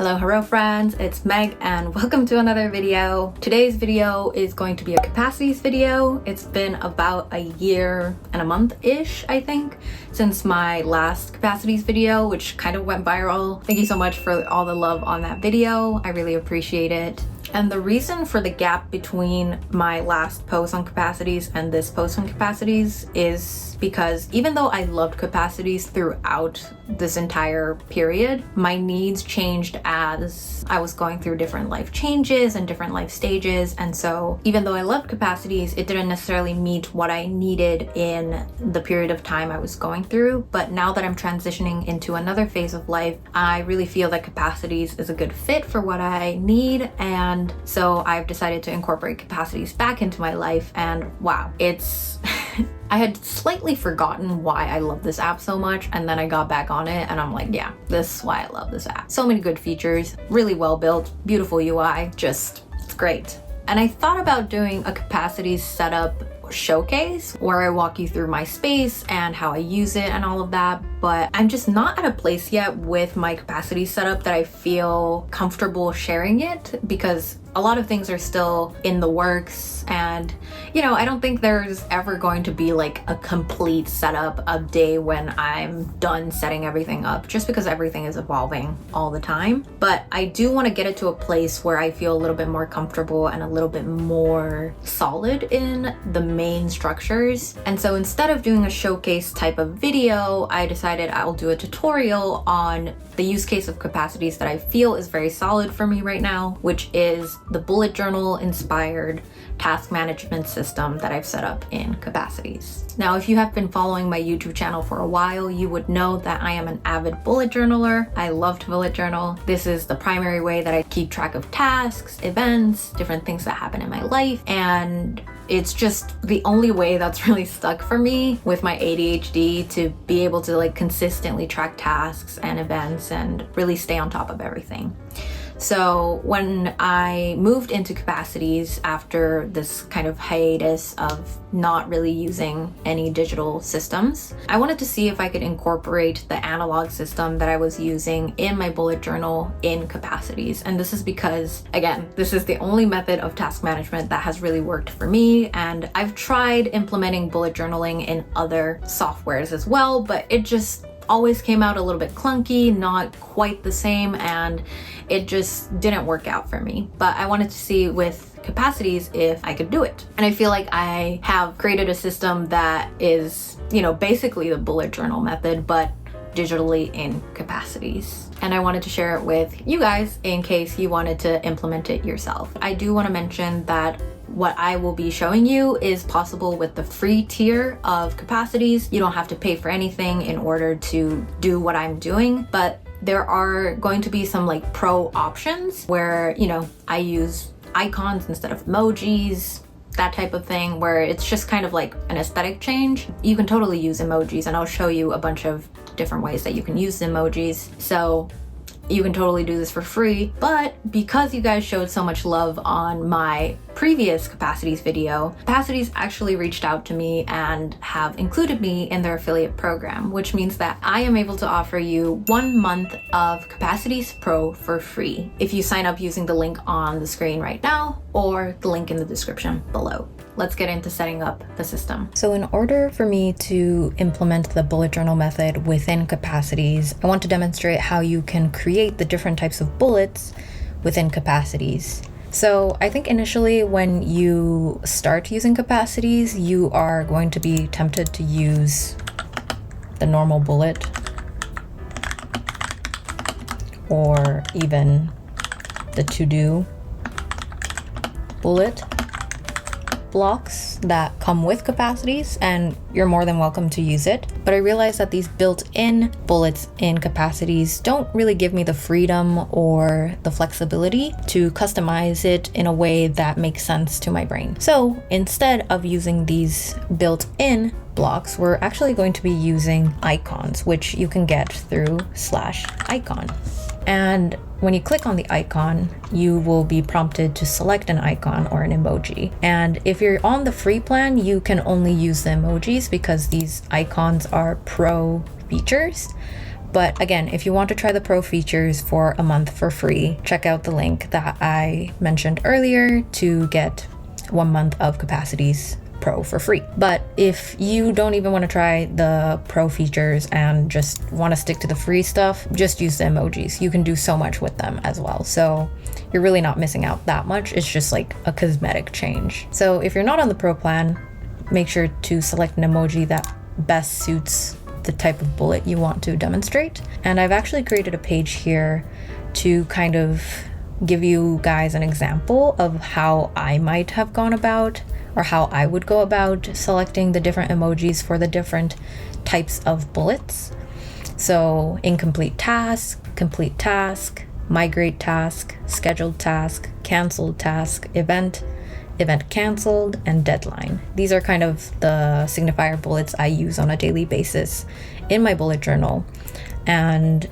Hello friends, it's Meg and welcome to another video. Today's video is going to be a capacities video. It's been about a year and a month-ish, I think, since my last capacities video, which kind of went viral. Thank you so much for all the love on that video. I really appreciate it. And the reason for the gap between my last post on capacities and this post on capacities is because even though I loved capacities throughout this entire period, my needs changed as I was going through different life changes and different life stages. And so even though I loved capacities, it didn't necessarily meet what I needed in the period of time I was going through. But now that I'm transitioning into another phase of life, I really feel that capacities is a good fit for what I need. And so I've decided to incorporate capacities back into my life, and wow, it's I had slightly forgotten why I love this app so much, and then I got back on it and I'm like, yeah, this is why I love this app. So many good features, really well built, beautiful UI, just it's great. And I thought about doing a capacities setup showcase where I walk you through my space and how I use it and all of that, but I'm just not at a place yet with my capacity setup that I feel comfortable sharing it, because a lot of things are still in the works, and you know, I don't think there's ever going to be like a complete setup a day when I'm done setting everything up, just because everything is evolving all the time. But I do want to get it to a place where I feel a little bit more comfortable and a little bit more solid in the main structures. And so instead of doing a showcase type of video, I decided I'll do a tutorial on the use case of capacities that I feel is very solid for me right now, which is the bullet journal inspired task management system that I've set up in capacities. Now, if you have been following my YouTube channel for a while, you would know that I am an avid bullet journaler. I love to bullet journal. This is the primary way that I keep track of tasks, events, different things that happen in my life, and it's just the only way that's really stuck for me with my ADHD to be able to like consistently track tasks and events and really stay on top of everything. So when I moved into capacities after this kind of hiatus of not really using any digital systems, I wanted to see if I could incorporate the analog system that I was using in my bullet journal in capacities. And this is because, again, this is the only method of task management that has really worked for me. And I've tried implementing bullet journaling in other softwares as well, but it just always came out a little bit clunky, not quite the same, and it just didn't work out for me. But I wanted to see with capacities if I could do it. And I feel like I have created a system that is, you know, basically the bullet journal method, but digitally in capacities. And I wanted to share it with you guys in case you wanted to implement it yourself. I do want to mention that what I will be showing you is possible with the free tier of capacities. You don't have to pay for anything in order to do what I'm doing, but there are going to be some like pro options where, you know, I use icons instead of emojis, that type of thing, where it's just kind of like an aesthetic change. You can totally use emojis, and I'll show you a bunch of different ways that you can use emojis. So you can totally do this for free. But because you guys showed so much love on my previous capacities video, Capacities actually reached out to me and have included me in their affiliate program, which means that I am able to offer you 1 month of Capacities Pro for free if you sign up using the link on the screen right now or the link in the description below. Let's get into setting up the system. So in order for me to implement the bullet journal method within capacities, I want to demonstrate how you can create the different types of bullets within capacities. So I think initially when you start using capacities, you are going to be tempted to use the normal bullet or even the to-do bullet blocks that come with capacities, and you're more than welcome to use it. But I realized that these built-in bullets in capacities don't really give me the freedom or the flexibility to customize it in a way that makes sense to my brain. So instead of using these built-in blocks, we're actually going to be using icons, which you can get through /icon. And when you click on the icon, you will be prompted to select an icon or an emoji. And if you're on the free plan, you can only use the emojis because these icons are pro features. But again, if you want to try the pro features for a month for free, check out the link that I mentioned earlier to get 1 month of Capacities Pro for free. But if you don't even want to try the pro features and just want to stick to the free stuff, just use the emojis. You can do so much with them as well. So you're really not missing out that much. It's just like a cosmetic change. So if you're not on the pro plan, make sure to select an emoji that best suits the type of bullet you want to demonstrate. And I've actually created a page here to kind of give you guys an example of how I might have gone about, or how I would go about selecting the different emojis for the different types of bullets. So incomplete task, complete task, migrate task, scheduled task, canceled task, event canceled, and deadline. These are kind of the signifier bullets I use on a daily basis in my bullet journal. And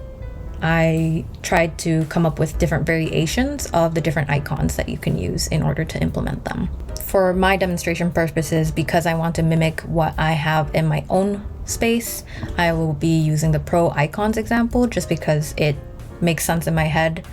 I tried to come up with different variations of the different icons that you can use in order to implement them. For my demonstration purposes, because I want to mimic what I have in my own space, I will be using the pro icons example just because it makes sense in my head,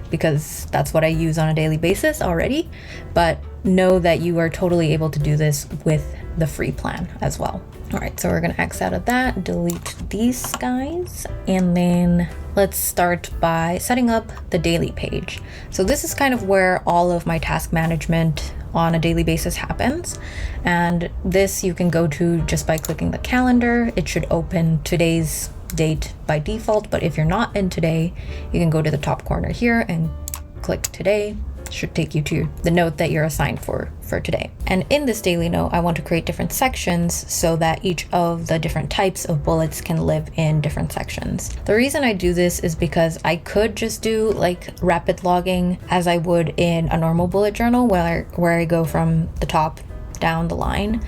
because that's what I use on a daily basis already. But know that you are totally able to do this with the free plan as well. All right, so we're gonna X out of that, delete these guys, and then let's start by setting up the daily page. So this is kind of where all of my task management on a daily basis happens. And this you can go to just by clicking the calendar. It should open today's date by default, but if you're not in today, you can go to the top corner here and click today. Should take you to the note that you're assigned for today. And in this daily note, I want to create different sections so that each of the different types of bullets can live in different sections. The reason I do this is because I could just do like rapid logging as I would in a normal bullet journal where I go from the top down the line.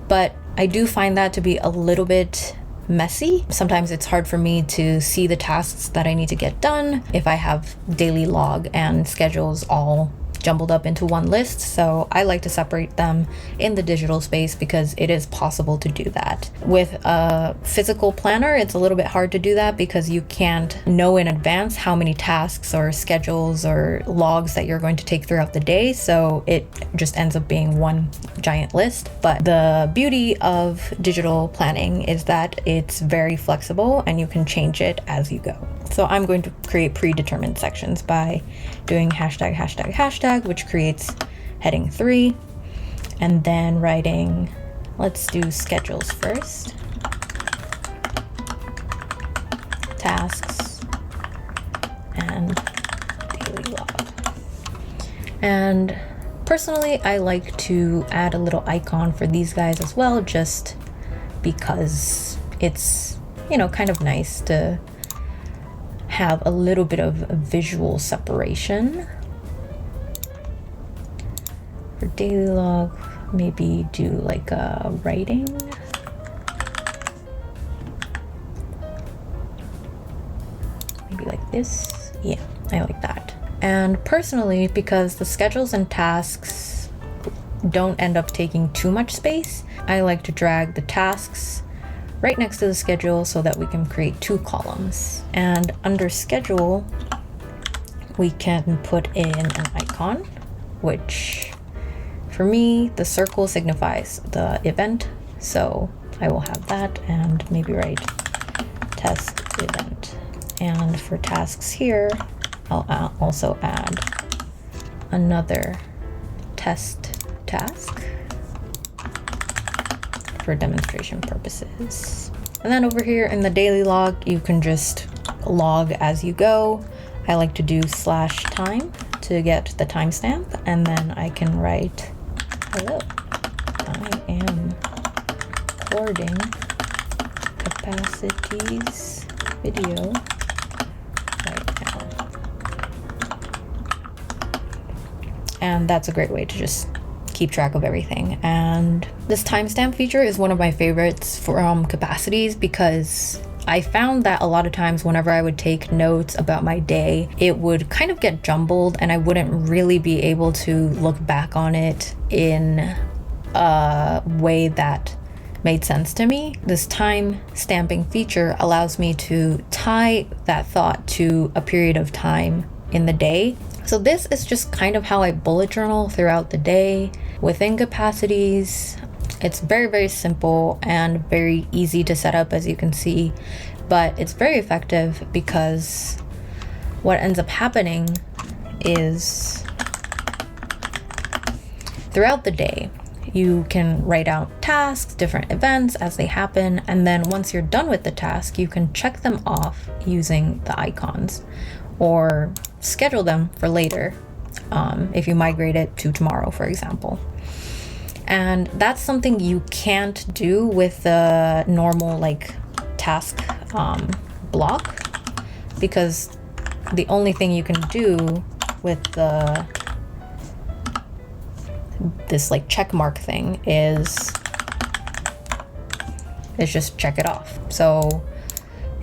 But I do find that to be a little bit messy. Sometimes it's hard for me to see the tasks that I need to get done if I have daily log and schedules all jumbled up into one list. So I like to separate them in the digital space because it is possible to do that. With a physical planner, it's a little bit hard to do that because you can't know in advance how many tasks or schedules or logs that you're going to take throughout the day. So it just ends up being one giant list. But the beauty of digital planning is that it's very flexible and you can change it as you go. So I'm going to create predetermined sections by doing hashtag, hashtag, hashtag, which creates heading 3, and then writing, let's do schedules first, tasks, and daily log. And personally, I like to add a little icon for these guys as well, just because it's, you know, kind of nice to have a little bit of a visual separation. For daily log, maybe do like a writing. Maybe like this. Yeah, I like that. And personally, because the schedules and tasks don't end up taking too much space, I like to drag the tasks right next to the schedule so that we can create 2 columns. And under schedule, we can put in an icon, which for me, the circle signifies the event. So I will have that and maybe write test event. And for tasks here, I'll also add another test task for demonstration purposes. And then over here in the daily log, you can just log as you go. I like to do /time to get the timestamp, and then I can write, hello, I am recording Capacities video right now. And that's a great way to just keep track of everything. And this timestamp feature is one of my favorites from Capacities because I found that a lot of times whenever I would take notes about my day, it would kind of get jumbled and I wouldn't really be able to look back on it in a way that made sense to me. This time stamping feature allows me to tie that thought to a period of time in the day. So this is just kind of how I bullet journal throughout the day within Capacities. It's very, very simple and very easy to set up, as you can see, but it's very effective because what ends up happening is throughout the day, you can write out tasks, different events as they happen, and then once you're done with the task, you can check them off using the icons or schedule them for later if you migrate it to tomorrow, for example. And that's something you can't do with the normal like task block, because the only thing you can do with this like check mark thing is just check it off. So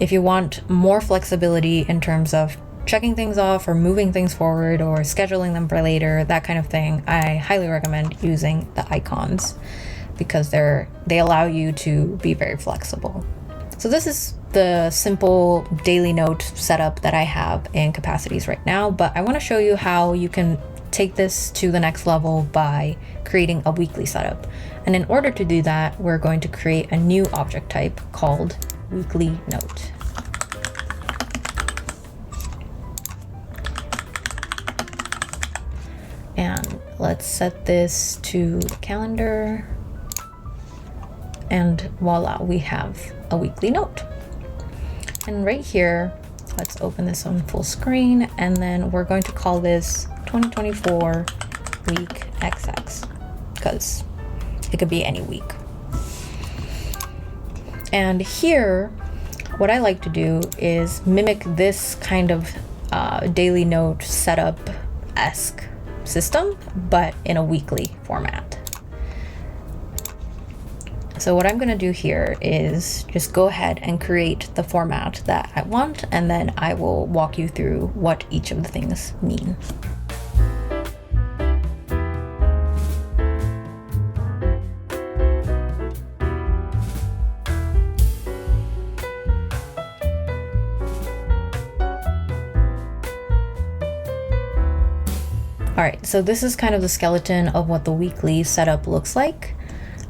if you want more flexibility in terms of checking things off or moving things forward or scheduling them for later, that kind of thing, I highly recommend using the icons because they allow you to be very flexible. So this is the simple daily note setup that I have in Capacities right now, but I want to show you how you can take this to the next level by creating a weekly setup. And in order to do that, we're going to create a new object type called weekly note. And let's set this to the calendar. And voila, we have a weekly note. And right here, let's open this on full screen, and then we're going to call this 2024 week XX, because it could be any week. And here, what I like to do is mimic this kind of daily note setup-esque system, but in a weekly format. So what I'm going to do here is just go ahead and create the format that I want, and then I will walk you through what each of the things mean. All right, so this is kind of the skeleton of what the weekly setup looks like.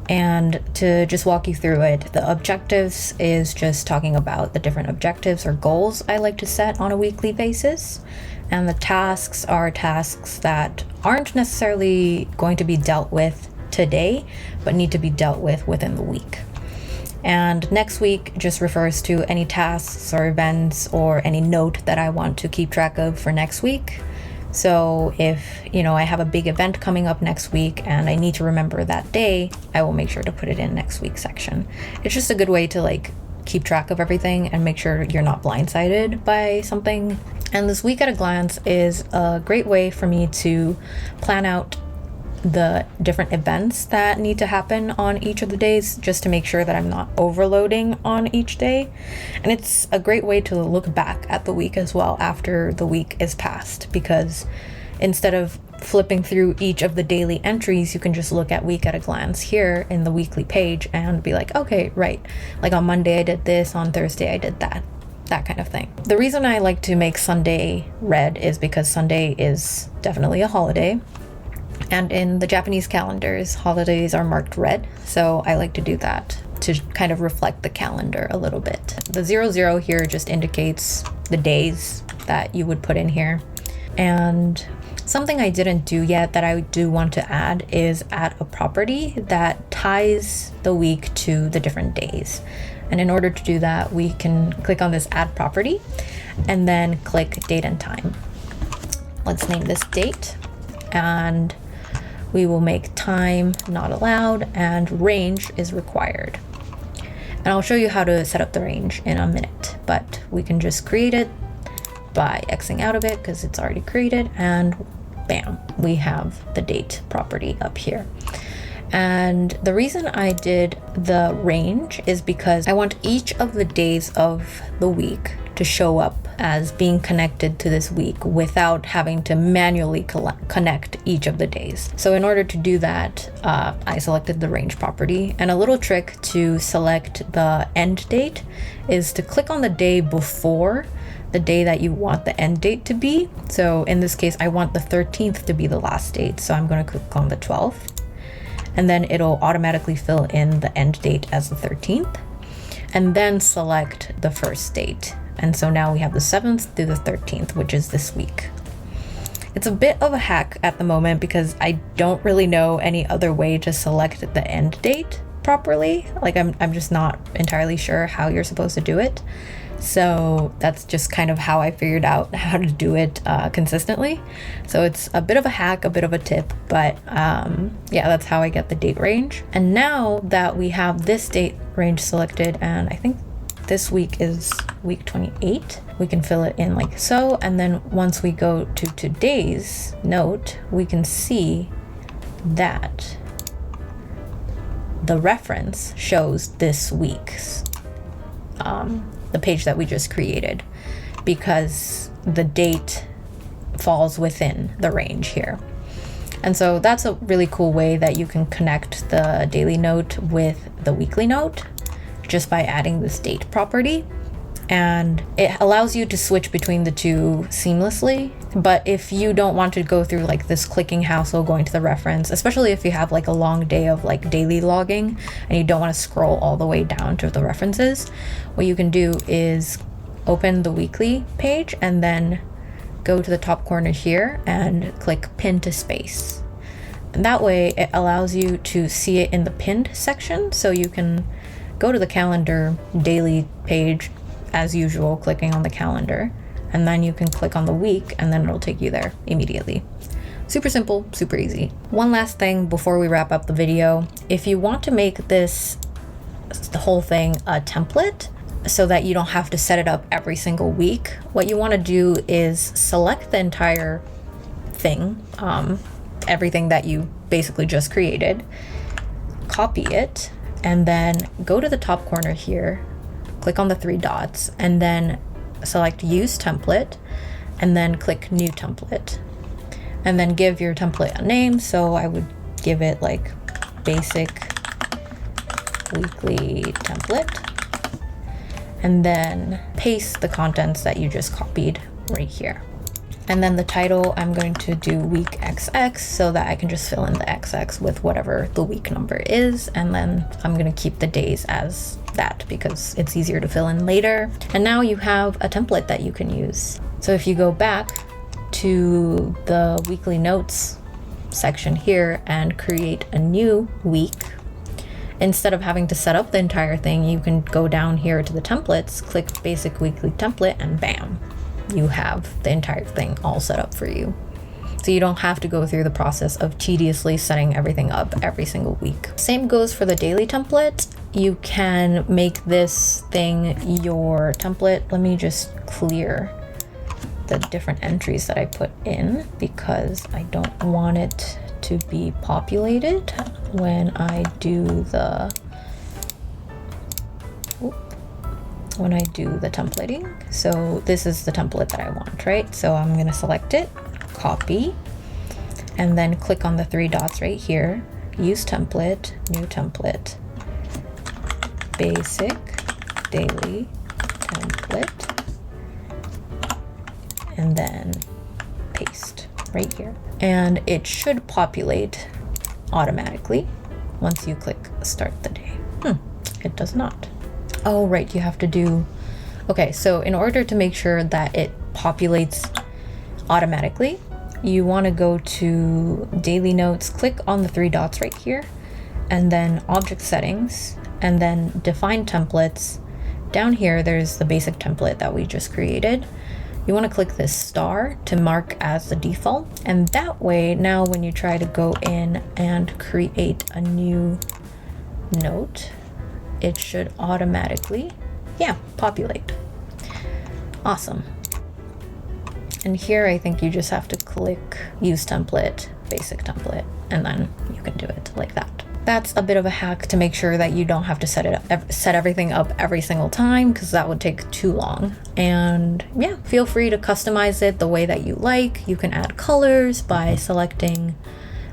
And to just walk you through it, the objectives is just talking about the different objectives or goals I like to set on a weekly basis. And the tasks are tasks that aren't necessarily going to be dealt with today, but need to be dealt with within the week. And next week just refers to any tasks or events or any note that I want to keep track of for next week. So if, I have a big event coming up next week and I need to remember that day, I will make sure to put it in next week's section. It's just a good way to keep track of everything and make sure you're not blindsided by something. And this week at a glance is a great way for me to plan out the different events that need to happen on each of the days, just to make sure that I'm not overloading on each day. And it's a great way to look back at the week as well after the week is passed, because instead of flipping through each of the daily entries, you can just look at week at a glance here in the weekly page and be like, okay, right, on Monday I did this, on Thursday I did that kind of thing. The reason I like to make Sunday red is because Sunday is definitely a holiday. And in the Japanese calendars, holidays are marked red, so I like to do that to kind of reflect the calendar a little bit. The 00 here just indicates the days that you would put in here. And something I didn't do yet that I do want to add is add a property that ties the week to the different days. And in order to do that, we can click on this add property and then click date and time. Let's name this date, and we will make time not allowed and range is required. And I'll show you how to set up the range in a minute, but we can just create it by Xing out of it because it's already created, and bam, we have the date property up here. And the reason I did the range is because I want each of the days of the week to show up as being connected to this week without having to manually connect each of the days. So in order to do that, I selected the range property. And a little trick to select the end date is to click on the day before the day that you want the end date to be. So in this case, I want the 13th to be the last date. So I'm going to click on the 12th. And then it'll automatically fill in the end date as the 13th, and then select the first date. And so now we have the 7th through the 13th, which is this week. It's a bit of a hack at the moment because I don't really know any other way to select the end date properly. Like I'm just not entirely sure how you're supposed to do it. So that's just kind of how I figured out how to do it consistently. So it's a bit of a hack, a bit of a tip, but yeah, that's how I get the date range. And now that we have this date range selected, and I think this week is week 28, we can fill it in like so. And then once we go to today's note, we can see that the reference shows this week's the page that we just created, because the date falls within the range here. And so that's a really cool way that you can connect the daily note with the weekly note just by adding this date property. And it allows you to switch between the two seamlessly. But if you don't want to go through like this clicking hassle going to the reference, especially if you have like a long day of like daily logging and you don't want to scroll all the way down to the references, what you can do is open the weekly page and then go to the top corner here and click pin to space. And that way it allows you to see it in the pinned section. So you can go to the calendar daily page as usual, clicking on the calendar, and then you can click on the week and then it'll take you there immediately. Super simple, super easy. One last thing before we wrap up the video. If you want to make the whole thing a template so that you don't have to set it up every single week, what you want to do is select the entire thing, everything that you basically just created, copy it, and then go to the top corner here, click on the three dots, and then select use template, and then click new template, and then give your template a name. So I would give it like basic weekly template, and then paste the contents that you just copied right here. And then the title, I'm going to do week XX so that I can just fill in the XX with whatever the week number is. And then I'm going to keep the days as that because it's easier to fill in later. And now you have a template that you can use. So if you go back to the weekly notes section here and create a new week, instead of having to set up the entire thing, you can go down here to the templates, click basic weekly template, and bam, you have the entire thing all set up for you. So you don't have to go through the process of tediously setting everything up every single week. Same goes for the daily template. You can make this thing your template. Let me just clear the different entries that I put in because I don't want it to be populated when I do the templating. So this is the template that I want, right? So I'm going to select it, copy, and then click on the three dots right here, use template, new template, basic daily template, and then paste right here. And it should populate automatically once you click start the day. It does not. Oh, right, you have to do, okay, so in order to make sure that it populates automatically, you want to go to daily notes, click on the three dots right here, and then object settings, and then define templates. Down here, there's the basic template that we just created. You want to click this star to mark as the default, and that way now when you try to go in and create a new note, it should automatically, populate. Awesome. And here I think you just have to click use template, basic template, and then you can do it like that. that's a bit of a hack to make sure that you don't have to set everything up every single time, because that would take too long. And yeah, feel free to customize it the way that you like. You can add colors by selecting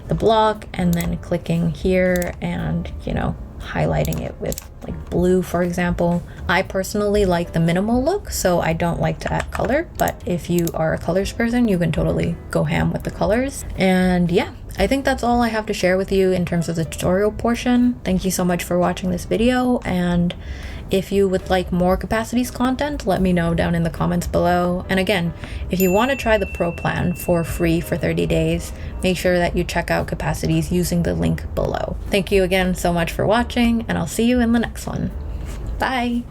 the block and then clicking here and, you know, highlighting it with like blue, for example. I personally like the minimal look, so I don't like to add color, but if you are a colors person, you can totally go ham with the colors. And yeah, I think that's all I have to share with you in terms of the tutorial portion. Thank you so much for watching this video, and if you would like more Capacities content, let me know down in the comments below. And again, if you want to try the Pro plan for free for 30 days, make sure that you check out Capacities using the link below. Thank you again so much for watching, and I'll see you in the next one. Bye!